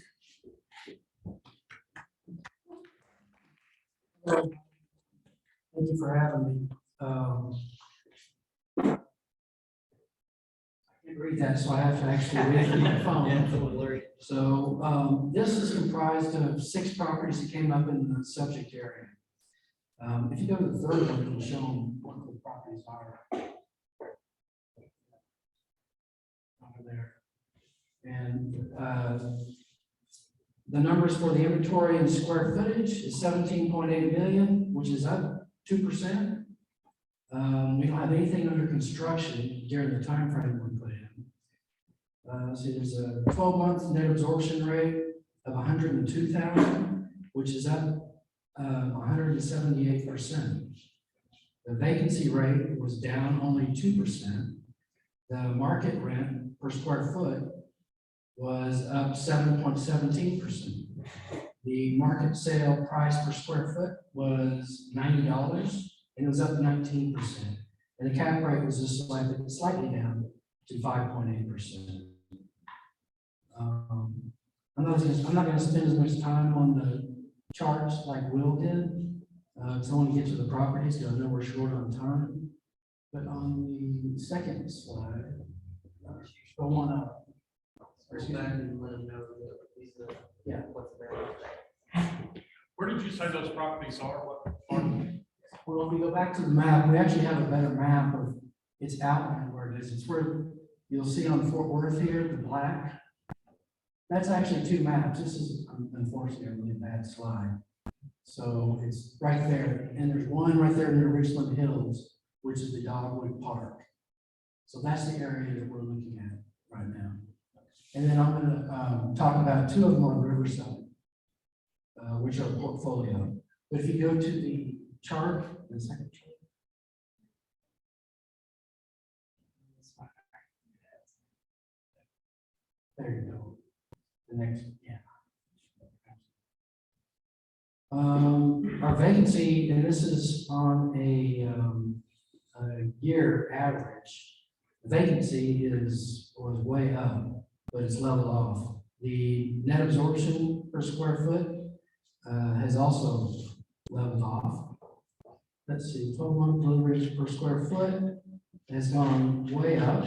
Thank you for having me. I can't read that, so I have to actually read it on my phone. So this is comprised of 6 properties that came up in the subject area. If you go to the third one, it'll show them what the properties are. Over there. And the numbers for the inventory and square footage is 17.8 million, which is up 2%. We don't have anything under construction during the time frame we put in. So there's a 12-month net absorption rate of 102,000, which is up 178%. The vacancy rate was down only 2%. The market rent per square foot was up 7.17%. The market sale price per square foot was $90, and it was up 19%. And the cap rate was just slightly down to 5.8%. I'm not going to spend as much time on the charts like Will did, because I want to get to the properties, because I know we're short on time. But on the second slide, go on up. Yeah, what's there? Where did you say those properties are? What part? Well, if we go back to the map, we actually have a better map of its outline where it is. It's where you'll see on Fort Worth here, the black. That's actually 2 maps. This is unfortunately a really bad slide. So it's right there, and there's one right there near Richland Hills, which is the Dogwood Park. So that's the area that we're looking at right now. And then I'm going to talk about 2 of them on Riverside, which are portfolio. But if you go to the chart, the second chart. There you go. The next, yeah. Our vacancy, and this is on a year average. The vacancy was way up, but it's leveled off. The net absorption per square foot has also leveled off. Let's see, 12-month deliveries per square foot has gone way up.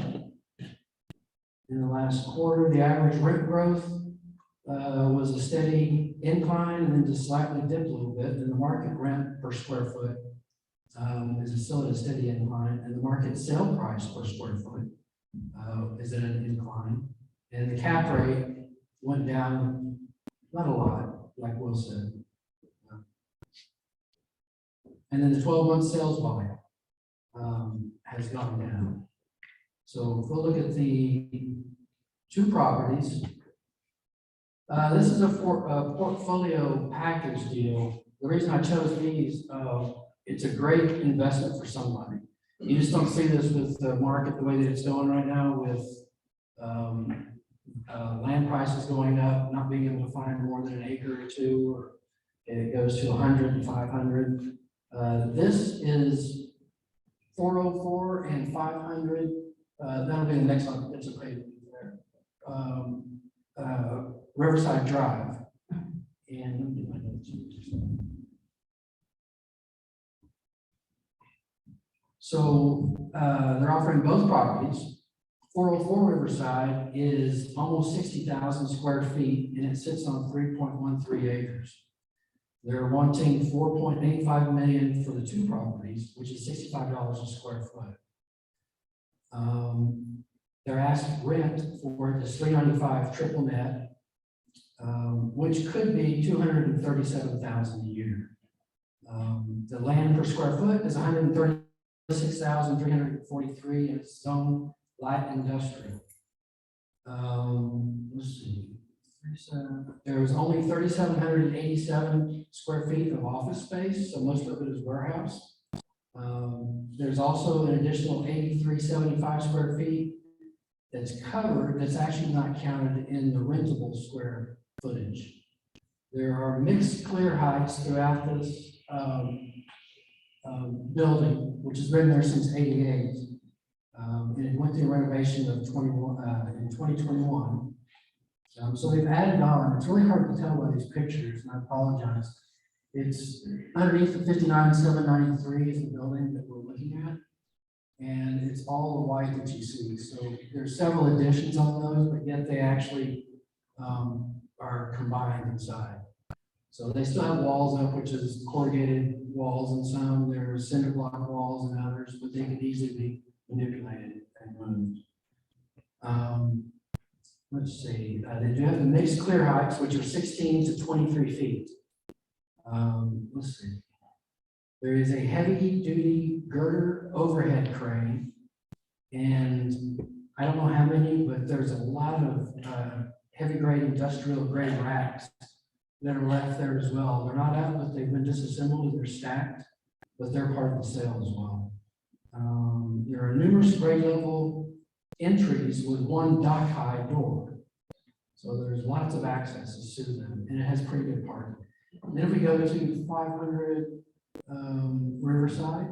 In the last quarter, the average rent growth was a steady incline and then just slightly dipped a little bit. And the market rent per square foot is still at a steady incline, and the market sale price per square foot is at an incline. And the cap rate went down, not a lot, like Will said. And then the 12-month sales volume has gone down. So if we'll look at the 2 properties, this is a portfolio package deal. The reason I chose these, it's a great investment for somebody. You just don't see this with the market the way that it's going right now, with land prices going up, not being able to find more than an acre or 2, or it goes to 100 and 500. This is 404 and 500. That'll be the next one. It's a great there. Riverside Drive. And let me do my notes. So they're offering both properties. 404 Riverside is almost 60,000 square feet, and it sits on 3.13 acres. They're wanting $4.85 million for the 2 properties, which is $65 a square foot. Their asking rent for it is $395 triple net, which could be $237,000 a year. The land per square foot is 136,343, and it's zone light industrial. Let's see. There was only 3,787 square feet of office space, so most of it is warehouse. There's also an additional 8,375 square feet that's covered, that's actually not counted in the rentable square footage. There are mixed clear heights throughout this building, which has been there since '88. And it went through renovation of 2021. So they've added on. It's really hard to tell by these pictures, and I apologize. It's underneath the 59,793 is the building that we're looking at. And it's all the white that you see. So there's several additions on those, but yet they actually are combined inside. So they still have walls up, which is corrugated walls, and some there's cinder block walls and others, but they can easily be manipulated and moved. Let's see, they do have the mixed clear heights, which are 16 to 23 feet. Let's see. There is a heavy duty girder overhead crane, and I don't know how many, but there's a lot of heavy grade industrial grade racks that are left there as well. They're not out, but they've been disassembled and they're stacked, but they're part of the sale as well. There are numerous grade level entries with one dock high door. So there's lots of accesses to them, and it has pretty good parking. And then if we go to 500 Riverside,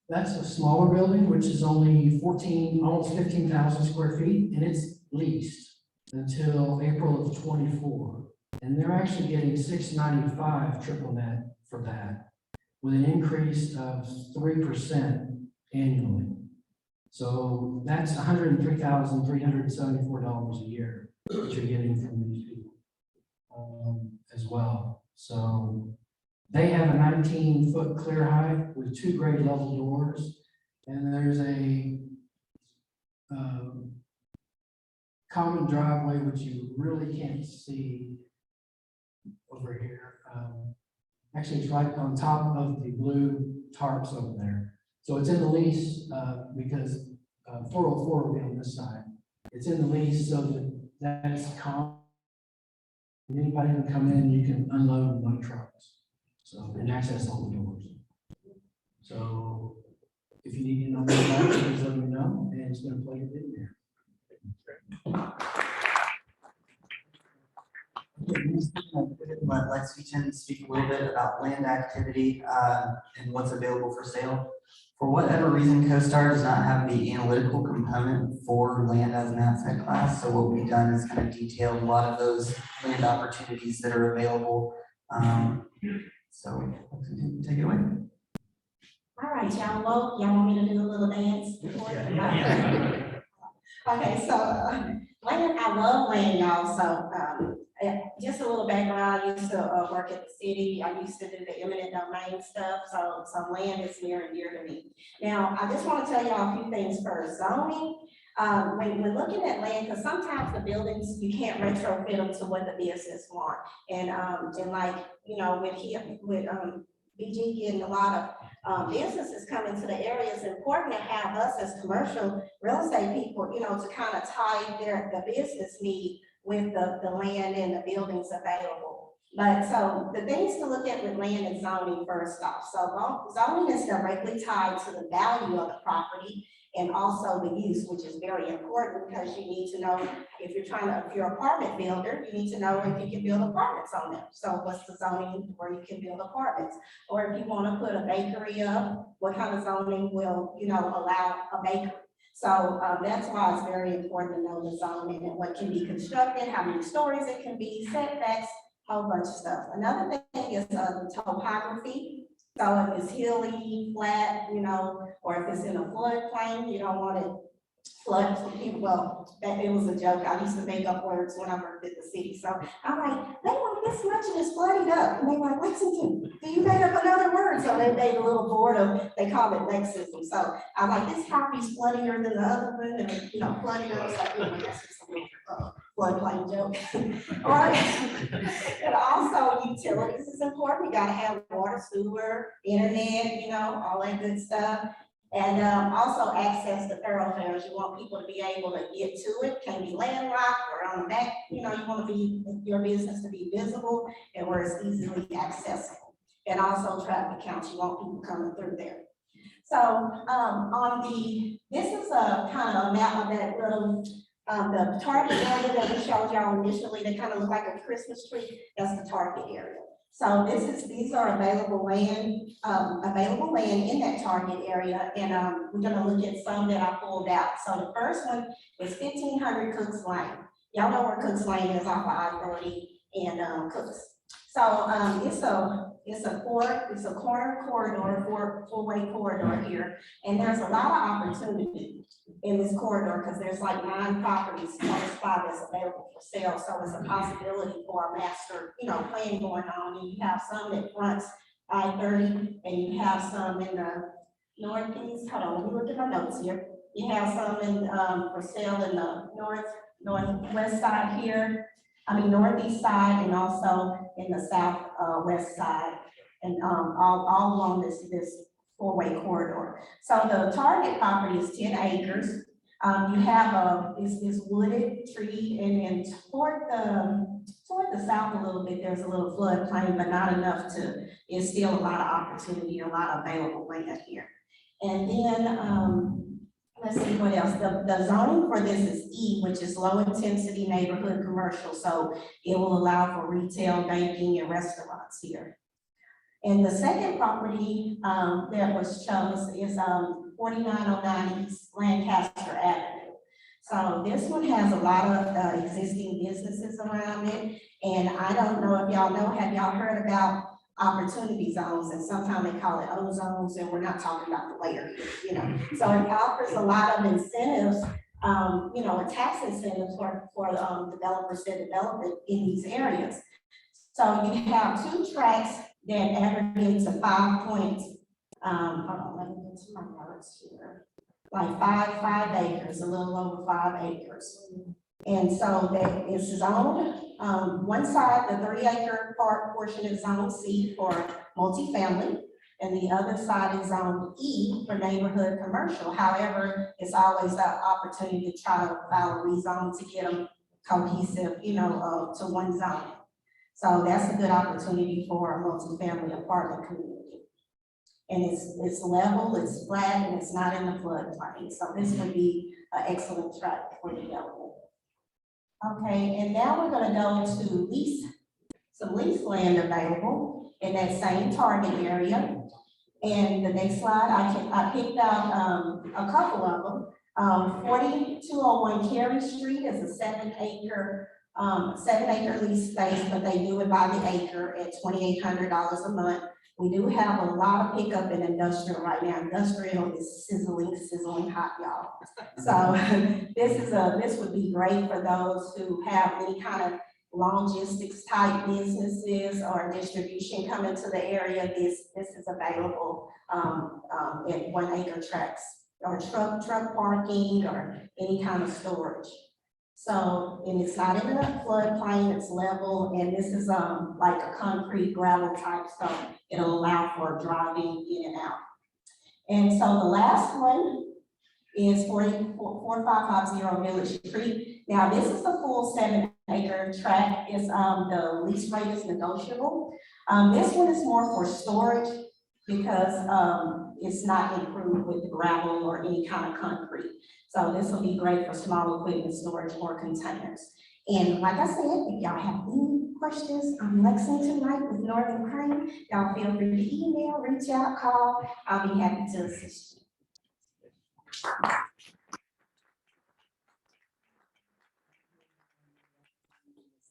that's a smaller building, which is only almost 15,000 square feet, and it's leased until April of 24. And they're actually getting $695 triple net for that, with an increase of 3% annually. So that's $103,374 a year that you're getting from these people as well. So they have a 19-foot clear height with 2 grade level doors, and there's a common driveway which you really can't see over here. Actually, it's right on top of the blue tarps over there. So it's in the lease because 404 will be on this side. It's in the lease so that that's common. Anybody can come in, you can unload and load trucks. So, and access all the doors. So if you need to know more about it, please let me know, and it's been a pleasure being here. Let Lexington speak a little bit about land activity and what's available for sale. For whatever reason, CoStar does not have the analytical component for land as an asset class. So what we've done is kind of detailed a lot of those land opportunities that are available. So Lexington, take it away. All right, y'all woke. Y'all want me to do a little dance? Okay, so land, I love land, y'all. So just a little background. I used to work at the city. I used to do the eminent domain stuff. So land is near and dear to me. Now, I just want to tell y'all a few things first. Zoning. When we're looking at land, because sometimes the buildings, you can't retrofit them to what the business want. And like, you know, with BG getting a lot of businesses coming to the area, it's important to have us as commercial real estate people, you know, to kind of tie the business need with the land and the buildings available. But so the things to look at with land and zoning first off. So zoning is directly tied to the value of the property and also the use, which is very important because you need to know if you're an apartment builder, you need to know if you can build apartments on them. So what's the zoning where you can build apartments? Or if you want to put a bakery up, what kind of zoning will, you know, allow a bakery? So that's why it's very important to know the zoning and what can be constructed, how many stories it can be, setbacks, a whole bunch of stuff. Another thing is the topography. So if it's hilly, flat, you know, or if it's in a floodplain, you don't want it flood for people. Well, it was a joke. I used to make up words when I worked at the city. So I'm like, they want this much and it's flooded up. And they were like, Lexington, do you make up another word? So they made a little board of, they call it Lexism. So I'm like, this property's floodier than the other one. And, you know, floodier. I was like, oh, that's just a floodplain joke. All right. And also utilities is important. You got to have water, sewer, internet, you know, all that good stuff. And also access to thoroughfares. You want people to be able to get to it, can be landlocked or on the back, you know, you want to be, your business to be visible and where it's easily accessible. And also traffic counts, you want people coming through there. So this is a kind of a map of that little, the target area that we showed y'all initially, that kind of look like a Christmas tree, that's the target area. So these are available land in that target area, and we're gonna look at some that I pulled out. So the first one is 1500 Cooks Lane. Y'all know where Cooks Lane is off of I-30 and Cooks. So it's a corner corridor, four-way corridor here, and there's a lot of opportunity in this corridor because there's like 9 properties close by that's available for sale. So it's a possibility for a master, you know, plan going on. And you have some that fronts I-30, and you have some in the northeast. Hold on, let me look at my notes here. You have some in for sale in the northwest side here. I mean northeast side, and also in the southwest side, and all along this four-way corridor. So the target property is 10 acres. You have this wooded tree, and then toward the south a little bit, there's a little floodplain, but not enough to, it's still a lot of opportunity, a lot of available land here. And then, let's see what else. The zoning for this is E, which is low intensity neighborhood commercial. So it will allow for retail, banking, and restaurants here. And the second property that was chosen is 4909 East Lancaster Avenue. So this one has a lot of existing businesses around it. And I don't know if y'all know, have y'all heard about opportunity zones? And sometimes they call it O zones, and we're not talking about the layer here, you know. So it offers a lot of incentives, you know, a tax incentive for developers that develop it in these areas. So you have 2 tracks that aggregate to 5 points. Hold on, let me get to my notes here. Like five acres, a little over 5 acres. And so that is zoned, one side, the 3-acre portion is zone C for multifamily, and the other side is zone E for neighborhood commercial. However, it's always an opportunity to try to file a rezone to get them cohesive, you know, to one zone. So that's a good opportunity for a multifamily apartment community. And it's level, it's flat, and it's not in the floodplain. So this would be an excellent track for development. Okay, and now we're gonna go to some lease land available in that same target area. And the next slide, I picked out a couple of them. 4201 Carey Street is a 7-acre lease space, but they do it by the acre at $2,800 a month. We do have a lot of pickup in industrial right now. Industrial is sizzling hot, y'all. So this would be great for those who have any kind of logistics type businesses or distribution coming to the area. This is available at 1-acre tracts or truck parking or any kind of storage. So, and it's not in a floodplain, it's level, and this is like a concrete gravel type, so it'll allow for driving in and out. And so the last one is 4550 Village Creek. Now, this is the full 7-acre tract. Is the lease rate is negotiable. This one is more for storage because it's not improved with gravel or any kind of concrete. So this will be great for small equipment storage or containers. And like I said, if y'all have any questions on Lexington Light with Northern Crane, y'all feel free to email, reach out, call. I'll be happy to assist you.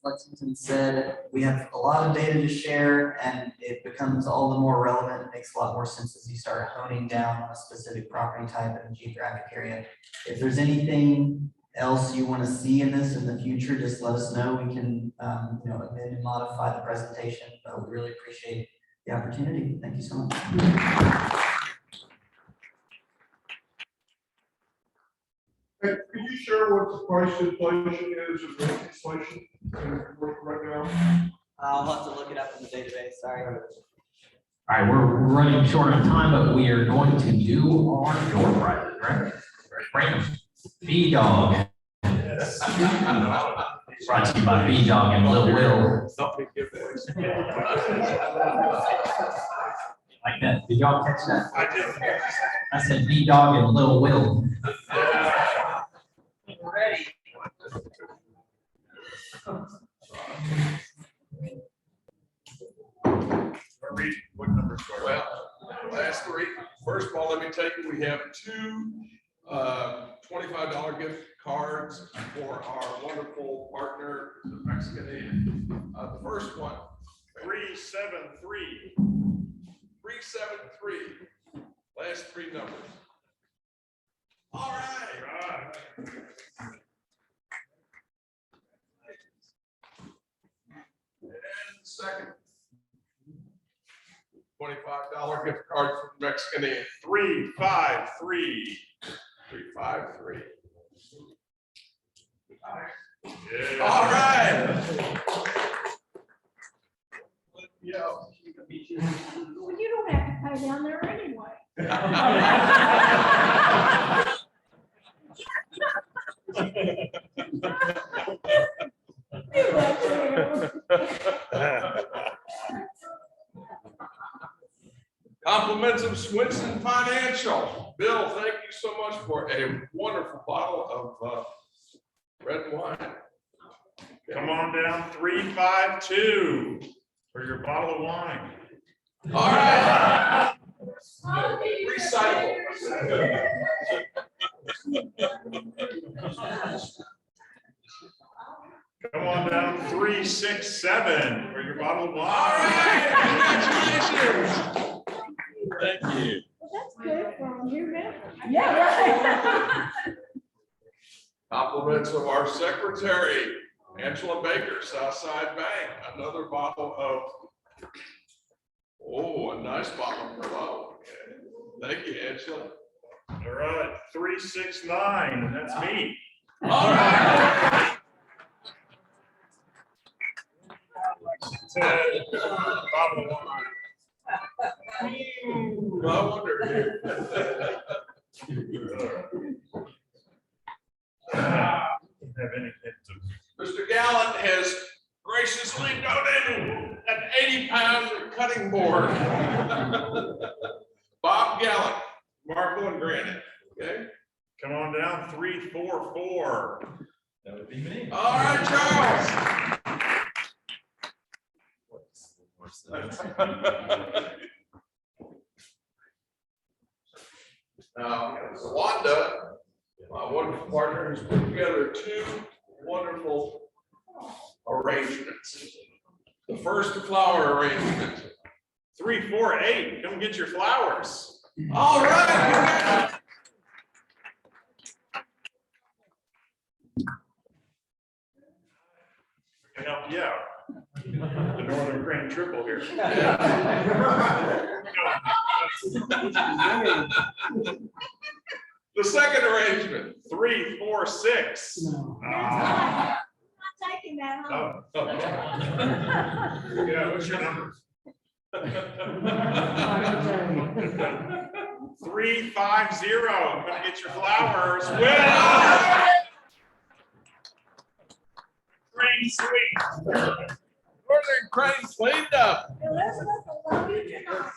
Lexington said, we have a lot of data to share, and it becomes all the more relevant. It makes a lot more sense as you start honing down on a specific property type and geographic area. If there's anything else you want to see in this in the future, just let us know. We can you know, amend and modify the presentation, but we really appreciate the opportunity. Thank you so much. Hey, could you share what the price inflation is of the legislation right now? I'll have to look it up in the database, sorry. All right, we're running short on time, but we are going to do our door prizes, right? Brandom, B-Dog. Brought to you by B-Dog and Lil Will. Like that, did y'all catch that? I did. I said B-Dog and Lil Will. Ready. Read what numbers are. Well, last three. First of all, let me take it. We have two $25 gift cards for our wonderful partner, the Mexican Inn. The first one, 373. 373. Last three numbers. All right. Right. And second, $25 gift card from Mexican Inn. 353. 353. Yeah. All right. Yeah. Well, you don't have to pay down there anyway. Compliments of Swinson Financial. Bill, thank you so much for a wonderful bottle of red wine. Come on down, 352 for your bottle of wine. All right. Recycle. Come on down, 367 for your bottle of wine. All right. Congratulations. Thank you. Well, that's good from you now. Yeah, right. Compliments of our secretary, Angela Baker, Southside Bank. Another bottle of, oh, a nice bottle of Merlot. Thank you, Angela. All right, 369, and that's me. All right. Bottle of wine. I wonder. Have any hint of Mr. Gallant has graciously donated an 80-pound cutting board. Bob Gallant, marble and granite, okay? come on down, 344. That would be me. All right, Charles. Now, Wanda, my wonderful partner, has put together two wonderful arrangements. The first flower arrangement. 348, come get your flowers. All right. I can help you out. The Northern Grand Triple here. The second arrangement, 346. No. Ah, I'm not taking that home. oh, yeah, what's your number? 350, come get your flowers. Well, Green Sweet. Northern Crane cleaned up. Elizabeth, I love you tonight.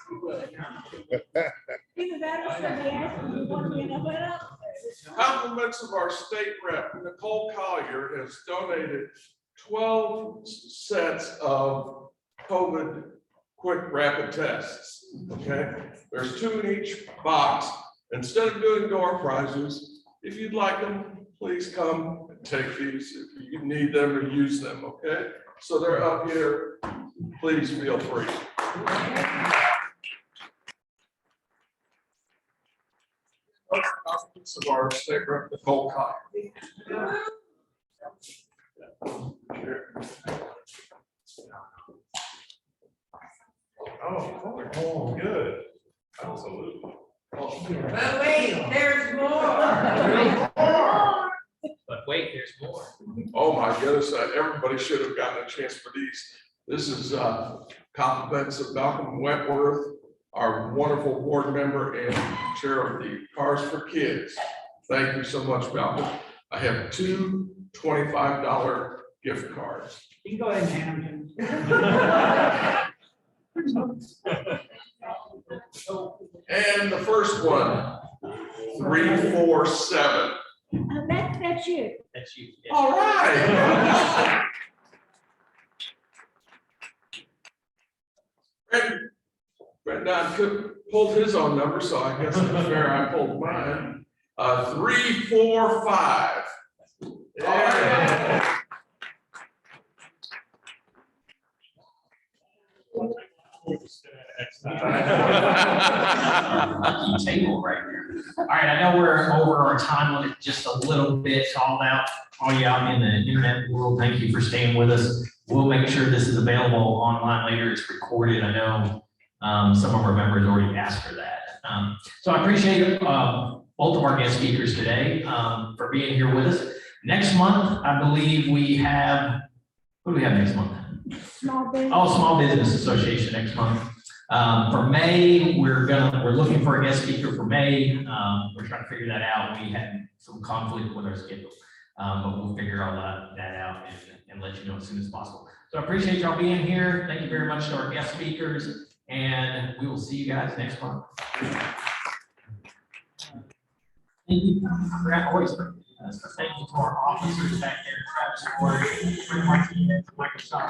Either that or somebody asking you want to be in a wet up. Compliments of our state rep, Nicole Collier, has donated 12 sets of COVID quick rapid tests, okay? There's 2 in each box. Instead of doing door prizes, if you'd like them, please come and take these if you need them or use them, okay? So they're up here, please feel free. Compliments of our state rep, Nicole Collier. Oh, good. Absolutely. But wait, there's more. But wait, there's more. Oh my goodness, everybody should have gotten a chance for these. This is compliments of Malcolm Wentworth, our wonderful board member and chair of the Cars for Kids. Thank you so much, Malcolm. I have two $25 gift cards. You can go ahead and hand them And the first one, 347. That's you. That's you. All right. Brandon pulled his own number, so I guess it's fair I pulled mine. 345. Yeah. Lucky table right here. All right, I know we're over our time limit just a little bit, called out all you out in the internet world. Thank you for staying with us. We'll make sure this is available online later. It's recorded. I know some of our members already asked for that. So I appreciate both of our guest speakers today for being here with us. Next month, I believe we have, what do we have next month? Small business. Oh, Small Business Association next month. For May, we're looking for a guest speaker for May. We're trying to figure that out. We had some conflict with our schedule, but we'll figure all that out and let you know as soon as possible. So I appreciate y'all being here. Thank you very much to our guest speakers, and we will see you guys next month. Thank you. I forgot always. So thank you to our officers back there, Travis Ward, Rick Martinez, Microsoft.